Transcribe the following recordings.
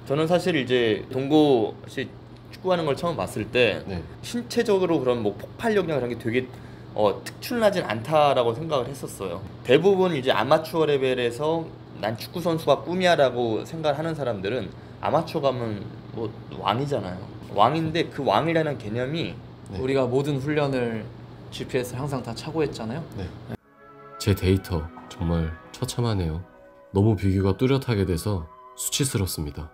저는 사실 이제 동고시 축구하는 걸 처음 봤을 때 네. 신체적으로 그런 뭐 폭발력이나 그런 게 되게 특출나진 않다라고 생각을 했었어요. 대부분 이제 아마추어 레벨에서 난 축구 선수가 꿈이야라고 생각을 하는 사람들은 아마추어 가면 뭐 왕이잖아요. 왕인데 그 왕이라는 개념이 네. 우리가 모든 훈련을 GPS를 항상 다 차고 했잖아요. 네. 제 데이터 정말 처참하네요. 너무 비교가 뚜렷하게 돼서 수치스럽습니다.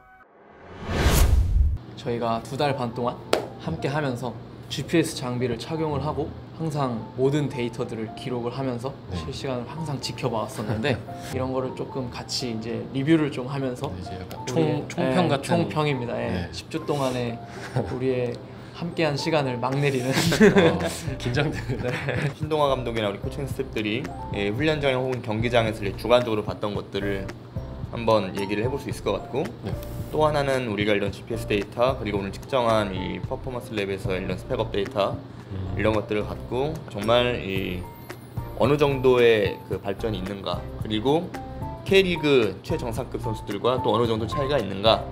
저희가 2달 반 동안 함께 하면서 GPS 장비를 착용을 하고 항상 모든 데이터들을 기록을 하면서 실시간으로 항상 지켜봐왔었는데 이런 거를 조금 같이 이제 리뷰를 좀 하면서 이제 약간 총평 같은 같은 총평입니다. 네. 10주 동안의 우리의 함께한 시간을 막 내리는 긴장됩니다. 신동아 감독이나 우리 코칭 스태프들이 훈련장 혹은 경기장에서 주관적으로 봤던 것들을 한번 얘기를 해볼 수 있을 것 같고 또 하나는 우리가 이런 GPS 데이터 그리고 오늘 측정한 이 퍼포먼스 랩에서 이런 스펙업 데이터 이런 것들을 갖고 정말 어느 정도의 그 발전이 있는가 그리고 K리그 최정상급 선수들과 또 어느 정도 차이가 있는가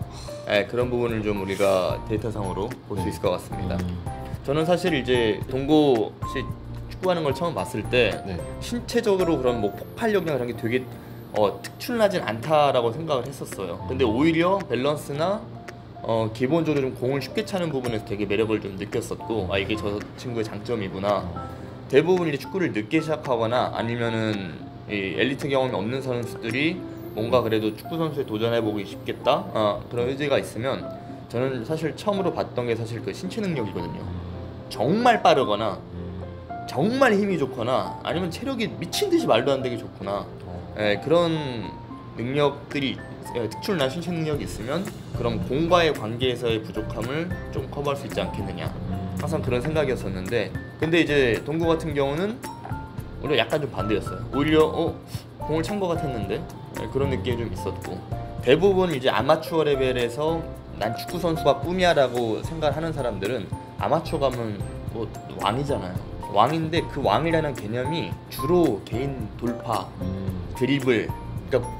그런 부분을 좀 우리가 데이터상으로 볼 수 있을 것 같습니다. 저는 사실 이제 동고시 축구하는 걸 처음 봤을 때 신체적으로 그런 뭐 폭발력이나 그런 게 되게 특출나진 않다라고 생각을 했었어요. 근데 오히려 밸런스나 기본적으로 좀 공을 쉽게 차는 부분에서 되게 매력을 좀 느꼈었고 이게 저 친구의 장점이구나. 대부분 이제 축구를 늦게 시작하거나 아니면은 이 엘리트 경험이 없는 선수들이 뭔가 그래도 축구 선수에 도전해보기 쉽겠다 그런 의지가 있으면 저는 사실 처음으로 봤던 게 사실 그 신체 능력이거든요. 정말 빠르거나 정말 힘이 좋거나 아니면 체력이 미친 듯이 말도 안 되게 좋구나. 그런 능력들이 특출난 신체 능력이 있으면 그런 공과의 관계에서의 부족함을 좀 커버할 수 있지 않겠느냐 항상 그런 생각이었었는데 근데 이제 동구 같은 경우는 오히려 약간 좀 반대였어요. 오히려 공을 찬 것 같았는데 그런 느낌이 좀 있었고 대부분 이제 아마추어 레벨에서 난 축구 선수가 꿈이야라고 생각하는 사람들은 아마추어 가면 뭐 왕이잖아요. 왕인데 그 왕이라는 개념이 주로 개인 돌파 드리블 그러니까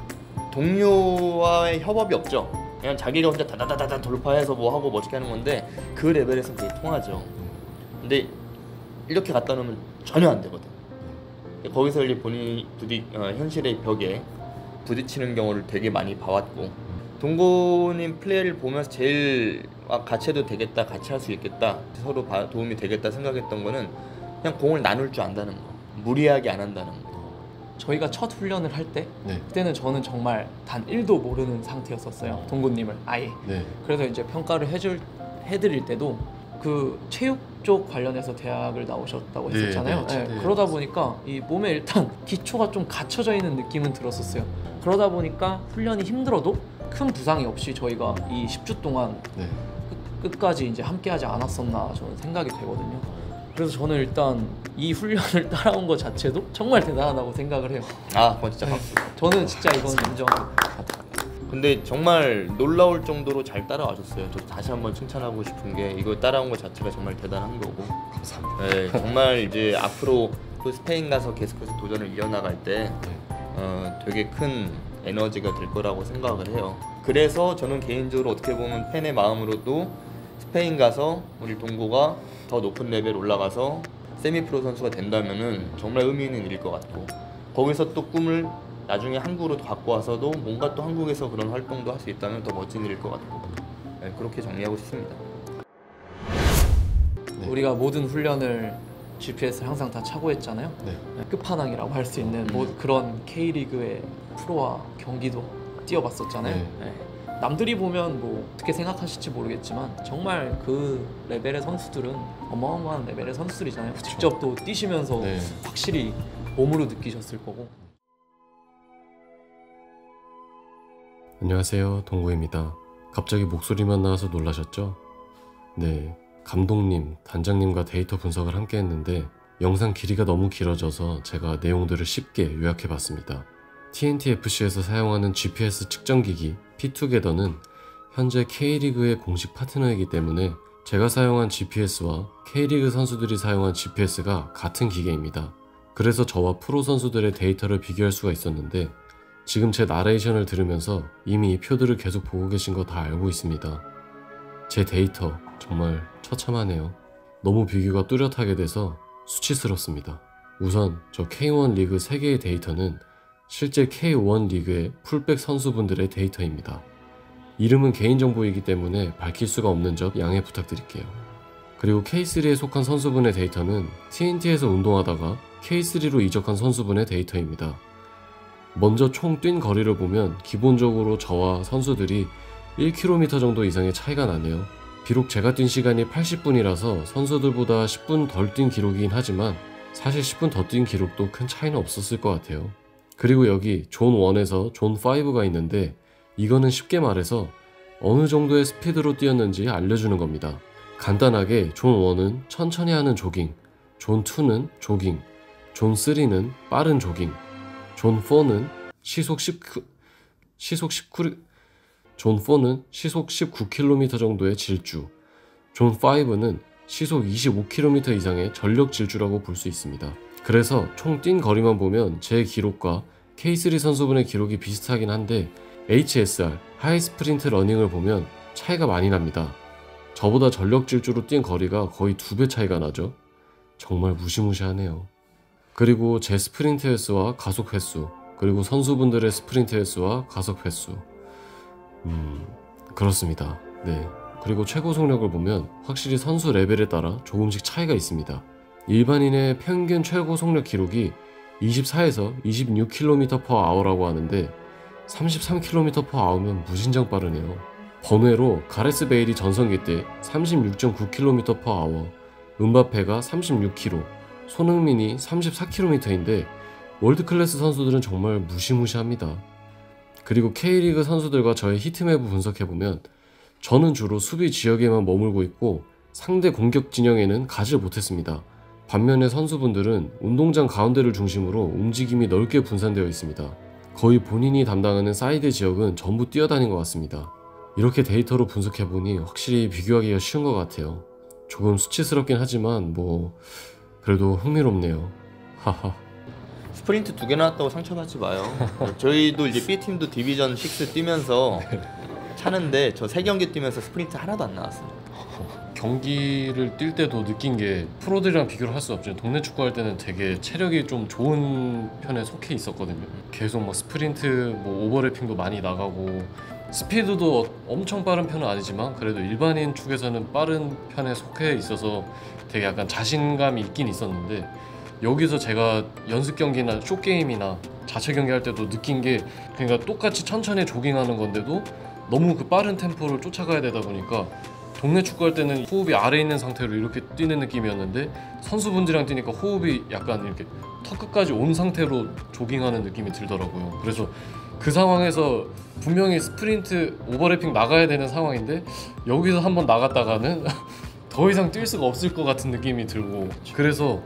동료와의 협업이 없죠. 그냥 자기가 혼자 다다다다 돌파해서 뭐 하고 멋지게 하는 건데 그 레벨에서 그게 통하죠. 근데 이렇게 갖다 놓으면 전혀 안 되거든. 거기서 이제 본인이 현실의 벽에 부딪히는 경우를 되게 많이 봐왔고 동고님 플레이를 보면서 제일 같이 해도 되겠다 같이 할 수 있겠다 서로 도움이 되겠다 생각했던 거는 그냥 공을 나눌 줄 안다는 거 무리하게 안 한다는 거. 저희가 첫 훈련을 할 때 그때는 저는 정말 단 1도 모르는 상태였었어요. 동구님을 아예. 그래서 이제 평가를 해드릴 때도 그 체육 쪽 관련해서 대학을 나오셨다고 했었잖아요. 그러다 보니까 이 몸에 일단 기초가 좀 갖춰져 있는 느낌은 들었었어요. 그러다 보니까 훈련이 힘들어도 큰 부상이 없이 저희가 이 10주 동안 끝까지 이제 함께하지 않았었나 저는 생각이 되거든요. 그래서 저는 일단 이 훈련을 따라온 것 자체도 정말 대단하다고 생각을 해요. 그건 진짜 박수. 저는 진짜 이건 인정합니다. 근데 정말 놀라울 정도로 잘 따라와줬어요. 저 다시 한번 칭찬하고 싶은 게 이거 따라온 것 자체가 정말 대단한 거고. 감사합니다. 정말 이제 앞으로 또 스페인 가서 계속해서 도전을 이어나갈 때 되게 큰 에너지가 될 거라고 생각을 해요. 그래서 저는 개인적으로 어떻게 보면 팬의 마음으로도 스페인 가서 우리 동고가 더 높은 레벨 올라가서 세미프로 선수가 된다면은 정말 의미 있는 일일 것 같고 거기서 또 꿈을 나중에 한국으로 갖고 와서도 뭔가 또 한국에서 그런 활동도 할 수 있다면 더 멋진 일일 것 같고 그렇게 정리하고 싶습니다. 우리가 모든 훈련을 GPS를 항상 다 차고 했잖아요. 끝판왕이라고 할 수 있는 그런 K리그의 프로와 경기도 뛰어봤었잖아요. 남들이 보면 뭐 어떻게 생각하실지 모르겠지만 정말 그 레벨의 선수들은 어마어마한 레벨의 선수들이잖아요. 직접 또 뛰시면서 확실히 몸으로 느끼셨을 거고. 안녕하세요, 동구입니다. 갑자기 목소리만 나와서 놀라셨죠? 감독님, 단장님과 데이터 분석을 함께 했는데 영상 길이가 너무 길어져서 제가 내용들을 쉽게 요약해봤습니다. TNTFC에서 사용하는 GPS 측정기기 P2게더는 현재 K리그의 공식 파트너이기 때문에 제가 사용한 GPS와 K리그 선수들이 사용한 GPS가 같은 기계입니다. 그래서 저와 프로 선수들의 데이터를 비교할 수가 있었는데 지금 제 나레이션을 들으면서 이미 이 표들을 계속 보고 계신 거 다 알고 있습니다. 제 데이터 정말 처참하네요. 너무 비교가 뚜렷하게 돼서 수치스럽습니다. 우선 저 K1 리그 3개의 데이터는 실제 K1 리그의 풀백 선수분들의 데이터입니다. 이름은 개인정보이기 때문에 밝힐 수가 없는 점 양해 부탁드릴게요. 그리고 K3에 속한 선수분의 데이터는 TNT에서 운동하다가 K3로 이적한 선수분의 데이터입니다. 먼저 총 뛴 거리를 보면 기본적으로 저와 선수들이 1km 정도 이상의 차이가 나네요. 비록 제가 뛴 시간이 80분이라서 선수들보다 10분 덜 뛴 기록이긴 하지만 사실 10분 더 뛴 기록도 큰 차이는 없었을 것 같아요. 그리고 여기 존 1에서 존 5가 있는데 이거는 쉽게 말해서 어느 정도의 스피드로 뛰었는지 알려주는 겁니다. 간단하게 존 1은 천천히 하는 조깅, 존 2는 조깅, 존 3는 빠른 조깅, 존 4는 시속 19km 정도의 질주, 존 5는 시속 25km 이상의 전력 질주라고 볼 수 있습니다. 그래서 총 뛴 거리만 보면 제 기록과 K3 선수분의 기록이 비슷하긴 한데 HSR, 하이 스프린트 러닝을 보면 차이가 많이 납니다. 저보다 전력 질주로 뛴 거리가 거의 2배 차이가 나죠. 정말 무시무시하네요. 그리고 제 스프린트 횟수와 가속 횟수, 그리고 선수분들의 스프린트 횟수와 가속 횟수, 그렇습니다. 네. 그리고 최고 속력을 보면 확실히 선수 레벨에 따라 조금씩 차이가 있습니다. 일반인의 평균 최고 속력 기록이 24에서 26km/h라고 하는데 33km/h면 무진장 빠르네요. 번외로 가레스 베일이 전성기 때 36.9km/h, 음바페가 36km, 손흥민이 34km인데 월드클래스 선수들은 정말 무시무시합니다. 그리고 K리그 선수들과 저의 히트맵을 분석해보면 저는 주로 수비 지역에만 머물고 있고 상대 공격 진영에는 가지 못했습니다. 반면에 선수분들은 운동장 가운데를 중심으로 움직임이 넓게 분산되어 있습니다. 거의 본인이 담당하는 사이드 지역은 전부 뛰어다닌 것 같습니다. 이렇게 데이터로 분석해보니 확실히 비교하기가 쉬운 것 같아요. 조금 수치스럽긴 하지만 그래도 흥미롭네요. 하하. 스프린트 2개 나왔다고 상처받지 마요. 저희도 이제 B팀도 디비전 6 뛰면서 차는데 저 3경기 뛰면서 스프린트 하나도 안 나왔어요. 경기를 뛸 때도 느낀 게 프로들이랑 비교를 할 수 없죠. 동네 축구할 때는 되게 체력이 좀 좋은 편에 속해 있었거든요. 계속 막 스프린트, 오버래핑도 많이 나가고 스피드도 엄청 빠른 편은 아니지만 그래도 일반인 축에서는 빠른 편에 속해 있어서 되게 약간 자신감이 있긴 있었는데 여기서 제가 연습 경기나 쇼게임이나 자체 경기 할 때도 느낀 게 그러니까 똑같이 천천히 조깅하는 건데도 너무 그 빠른 템포를 쫓아가야 되다 보니까 동네 축구할 때는 호흡이 아래에 있는 상태로 이렇게 뛰는 느낌이었는데 선수분들이랑 뛰니까 호흡이 약간 이렇게 턱 끝까지 온 상태로 조깅하는 느낌이 들더라고요. 그래서 그 상황에서 분명히 스프린트 오버래핑 나가야 되는 상황인데 여기서 한번 나갔다가는 더 이상 뛸 수가 없을 것 같은 느낌이 들고 그래서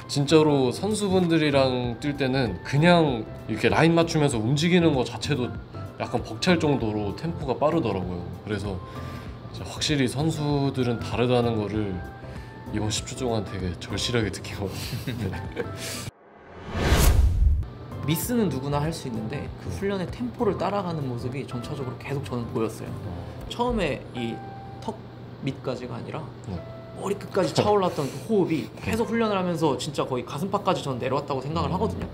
진짜로 선수분들이랑 뛸 때는 그냥 이렇게 라인 맞추면서 움직이는 것 자체도 약간 벅찰 정도로 템포가 빠르더라고요. 그래서 확실히 선수들은 다르다는 거를 이번 10주 동안 되게 절실하게 느낀 것 같아요. 미스는 누구나 할 수 있는데 그 훈련의 템포를 따라가는 모습이 전체적으로 계속 저는 보였어요. 처음에 이 턱 밑까지가 아니라 머리 끝까지 차올랐던 그 호흡이 계속 훈련을 하면서 진짜 거의 가슴팍까지 전 내려왔다고 생각을 하거든요.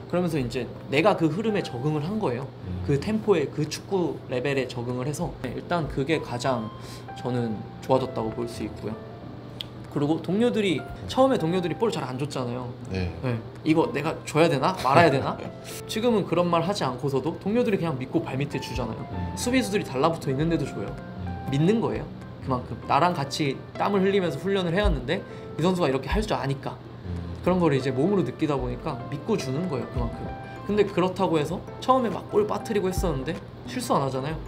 그러면서 이제 내가 그 흐름에 적응을 한 거예요. 그 템포에, 그 축구 레벨에 적응을 해서 일단 그게 가장 저는 좋아졌다고 볼 수 있고요. 그리고 처음에 동료들이 볼 잘 안 줬잖아요. 네. 이거 내가 줘야 되나? 말아야 되나? 지금은 그런 말 하지 않고서도 동료들이 그냥 믿고 발밑에 주잖아요. 수비수들이 달라붙어 있는데도 줘요. 믿는 거예요. 그만큼 나랑 같이 땀을 흘리면서 훈련을 해왔는데 이 선수가 이렇게 할 줄 아니까 그런 거를 이제 몸으로 느끼다 보니까 믿고 주는 거예요. 그만큼. 근데 그렇다고 해서 처음에 막 볼 빠뜨리고 했었는데 실수 안 하잖아요.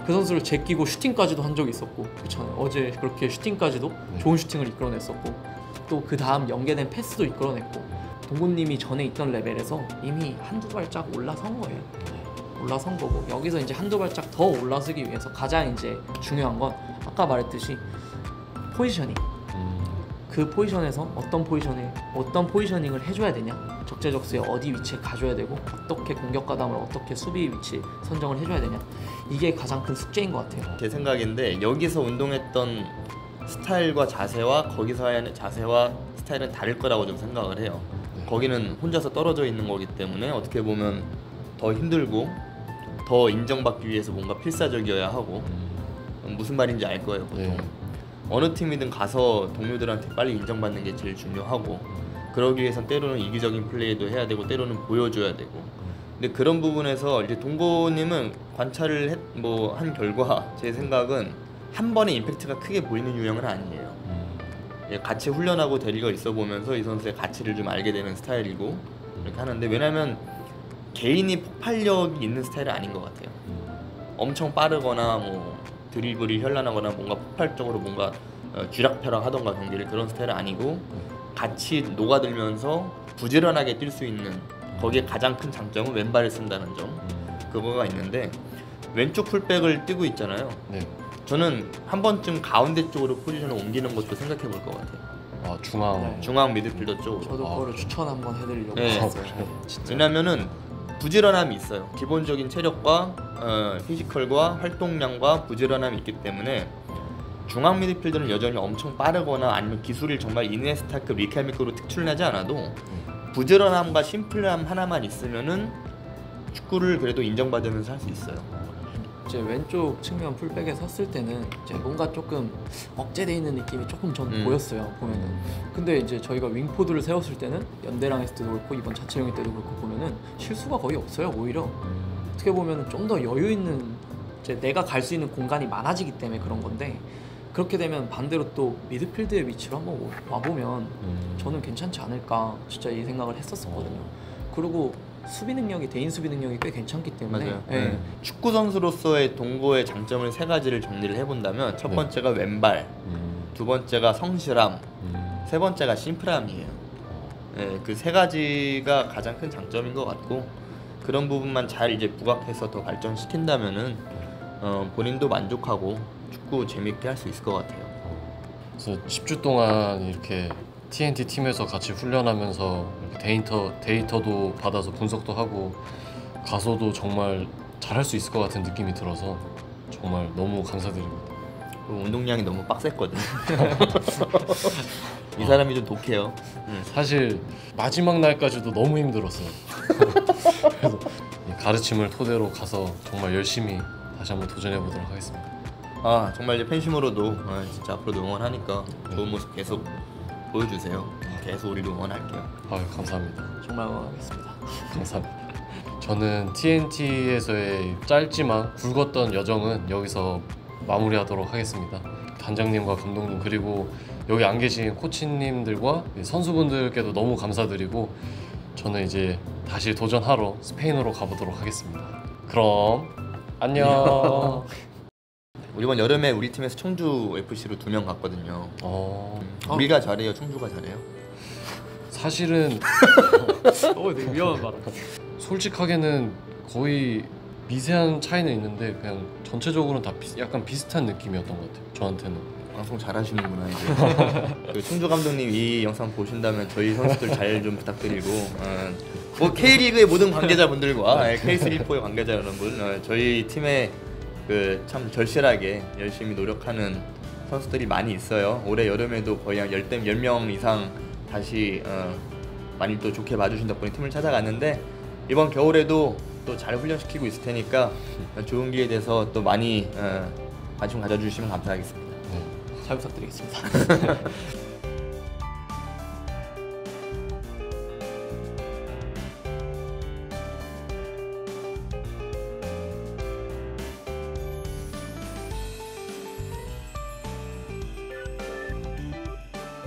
그 선수를 제끼고 슈팅까지도 한 적이 있었고 그렇잖아요. 어제 그렇게 슈팅까지도 좋은 슈팅을 이끌어냈었고 또 그 다음 연계된 패스도 이끌어냈고 동구님이 전에 있던 레벨에서 이미 한두 발짝 올라선 거예요. 올라선 거고 여기서 이제 한두 발짝 더 올라서기 위해서 가장 이제 중요한 건 아까 말했듯이 포지셔닝. 그 포지션에서 어떤 포지셔닝을 해줘야 되냐, 적재적소에 어디 위치에 가줘야 되고 어떻게 공격 가담을 어떻게 수비 위치 선정을 해줘야 되냐, 이게 가장 큰 숙제인 것 같아요. 제 생각인데 여기서 운동했던 스타일과 자세와 거기서 하는 자세와 스타일은 다를 거라고 좀 생각을 해요. 거기는 혼자서 떨어져 있는 거기 때문에 어떻게 보면 더 힘들고 더 인정받기 위해서 뭔가 필사적이어야 하고 무슨 말인지 알 거예요 보통. 어느 팀이든 가서 동료들한테 빨리 인정받는 게 제일 중요하고 그러기 위해선 때로는 이기적인 플레이도 해야 되고 때로는 보여줘야 되고 근데 그런 부분에서 이제 동고님은 관찰을 한 결과 제 생각은 한 번에 임팩트가 크게 보이는 유형은 아니에요. 같이 훈련하고 데리고 있어 보면서 이 선수의 가치를 좀 알게 되는 스타일이고 이렇게 하는데 왜냐면 개인이 폭발력이 있는 스타일은 아닌 것 같아요. 엄청 빠르거나 뭐 드리블이 현란하거나 뭔가 폭발적으로 뭔가 쥐락펴락 하던가 경기를 그런 스타일은 아니고 같이 녹아들면서 부지런하게 뛸 수 있는 거기에 가장 큰 장점은 왼발을 쓴다는 점 그거가 있는데 왼쪽 풀백을 뛰고 있잖아요. 저는 한 번쯤 가운데 쪽으로 포지션을 옮기는 것도 생각해 볼 것 같아요. 중앙 미드필더 쪽으로. 저도 그거를 추천 한번 해드리려고 네. 했어요. 왜냐면은 부지런함이 있어요. 기본적인 체력과 피지컬과 활동량과 부지런함이 있기 때문에 중앙 미드필더는 여전히 엄청 빠르거나 아니면 기술이 정말 이니에스타급 리칼미급으로 특출나지 않아도 부지런함과 심플함 하나만 있으면은 축구를 그래도 인정받으면서 할 수 있어요. 이제 왼쪽 측면 풀백에 섰을 때는 이제 뭔가 조금 억제돼 있는 느낌이 조금 전 보였어요 보면은. 근데 이제 저희가 윙포드를 세웠을 때는 연대랑 했을 때도 그렇고 이번 자체령일 때도 그렇고 보면은 실수가 거의 없어요. 오히려 어떻게 보면은 좀 더 여유 있는 이제 내가 갈 수 있는 공간이 많아지기 때문에 그런 건데 그렇게 되면 반대로 또 미드필드의 위치로 한번 와보면 저는 괜찮지 않을까 진짜 이 생각을 했었거든요. 그리고 수비 능력이 대인 수비 능력이 꽤 괜찮기 때문에 맞아요. 네. 축구 선수로서의 동고의 장점을 세 가지를 정리를 해본다면 첫 번째가 왼발, 두 번째가 성실함, 세 번째가 심플함이에요. 그 세 가지가 가장 큰 장점인 것 같고 그런 부분만 잘 이제 부각해서 더 발전시킨다면은 본인도 만족하고 축구 재밌게 할 수 있을 것 같아요. 그래서 10주 동안 이렇게 TNT 팀에서 같이 훈련하면서 데이터도 받아서 분석도 하고 가서도 정말 잘할 수 있을 것 같은 느낌이 들어서 정말 너무 감사드립니다. 운동량이 너무 빡셌거든. 이 사람이 좀 독해요. 사실 마지막 날까지도 너무 힘들었어요. 그래서 이 가르침을 토대로 가서 정말 열심히 다시 한번 도전해 보도록 하겠습니다. 정말 이제 팬심으로도 진짜 앞으로도 응원하니까 좋은 모습 계속 보여주세요. 계속 우리도 응원할게요. 감사합니다. 정말 응원하겠습니다. 감사합니다. 저는 TNT에서의 짧지만 굵었던 여정은 여기서 마무리하도록 하겠습니다. 단장님과 감독님 그리고 여기 안 계신 코치님들과 선수분들께도 너무 감사드리고 저는 이제 다시 도전하러 스페인으로 가보도록 하겠습니다. 그럼 안녕. 이번 여름에 우리 팀에서 청주 FC로 2명 갔거든요. 우리가 잘해요? 청주가 잘해요? 사실은 되게 위험한 말. 솔직하게는 거의 미세한 차이는 있는데 그냥 전체적으로는 다 약간 비슷한 느낌이었던 것 같아요. 저한테는. 방송 잘하시는구나 이제. 그 청주 감독님 이 영상 보신다면 저희 선수들 잘 좀 부탁드리고 뭐 K리그의 모든 관계자분들과 K3포의 관계자 여러분 저희 팀에 그 참 절실하게 열심히 노력하는 선수들이 많이 있어요. 올해 여름에도 거의 한 10명 이상 다시 많이 또 좋게 봐주신 덕분에 팀을 찾아갔는데 이번 겨울에도 또 잘 훈련시키고 있을 테니까 좋은 기회에 대해서 또 많이 관심 가져주시면 감사하겠습니다. 잘 부탁드리겠습니다.